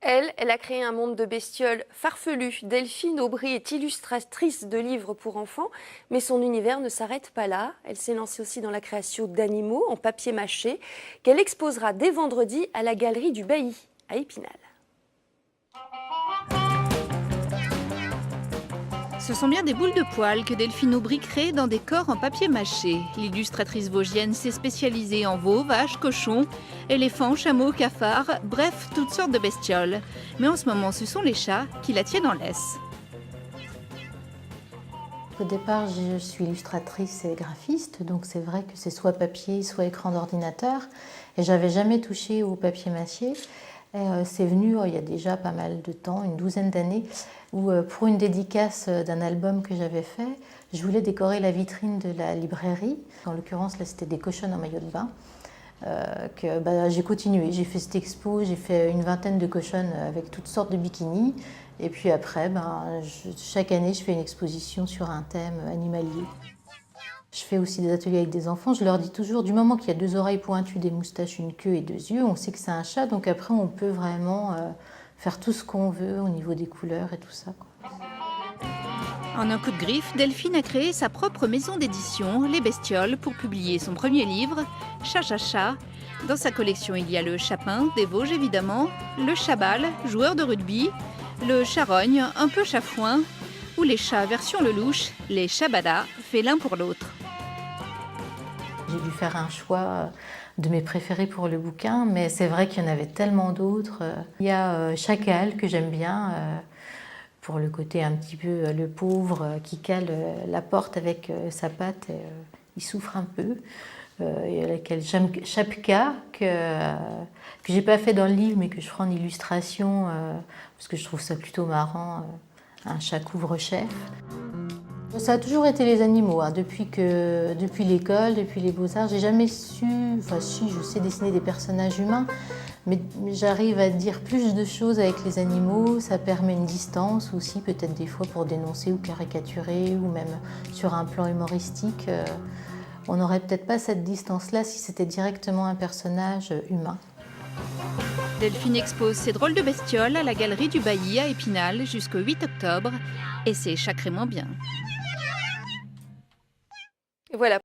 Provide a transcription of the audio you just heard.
Elle a créé un monde de bestioles farfelues. Delphine Aubry est illustratrice de livres pour enfants, mais son univers ne s'arrête pas là. Elle s'est lancée aussi dans la création d'animaux en papier mâché, qu'elle exposera dès vendredi à la galerie du Bailly, à Épinal. Ce sont bien des boules de poils que Delphine Aubry crée dans des corps en papier mâché. L'illustratrice vosgienne s'est spécialisée en veaux, vaches, cochons, éléphants, chameaux, cafards, bref, toutes sortes de bestioles. Mais en ce moment, ce sont les chats qui la tiennent en laisse. Au départ, je suis illustratrice et graphiste, donc c'est vrai que c'est soit papier, soit écran d'ordinateur. Et j'avais jamais touché au papier mâché. C'est venu il y a déjà pas mal de temps, une douzaine d'années, où pour une dédicace d'un album que j'avais fait, je voulais décorer la vitrine de la librairie. En l'occurrence, là, c'était des cochonnes en maillot de bain. J'ai continué, j'ai fait cette expo, j'ai fait une vingtaine de cochonnes avec toutes sortes de bikinis. Et puis après, chaque année, je fais une exposition sur un thème animalier. Je fais aussi des ateliers avec des enfants. Je leur dis toujours, du moment qu'il y a 2 oreilles pointues, des moustaches, une queue et 2 yeux, on sait que c'est un chat. Donc après, on peut vraiment faire tout ce qu'on veut au niveau des couleurs et tout ça, quoi. En un coup de griffe, Delphine a créé sa propre maison d'édition, Les Bestioles, pour publier son premier livre, Chat Chat Chat. Dans sa collection, il y a le chapin, des Vosges évidemment, le chabal, joueur de rugby, le charogne, un peu chafouin, ou les chats version lelouch, les chabada, faits l'un pour l'autre. J'ai dû faire un choix de mes préférés pour le bouquin, mais c'est vrai qu'il y en avait tellement d'autres. Il y a Chacal que j'aime bien, pour le côté un petit peu le pauvre qui cale la porte avec sa patte, il souffre un peu. Il y a laquelle Chapka que j'ai pas fait dans le livre mais que je ferai en illustration parce que je trouve ça plutôt marrant, un chat couvre-chef. Ça a toujours été les animaux, hein. Depuis l'école, depuis les beaux-arts, j'ai jamais su, enfin si, je sais dessiner des personnages humains, mais j'arrive à dire plus de choses avec les animaux, ça permet une distance aussi, peut-être des fois pour dénoncer ou caricaturer, ou même sur un plan humoristique. On n'aurait peut-être pas cette distance-là si c'était directement un personnage humain. Delphine expose ses drôles de bestioles à la galerie du Bailly à Épinal jusqu'au 8 octobre, et c'est sacrément bien. Voilà.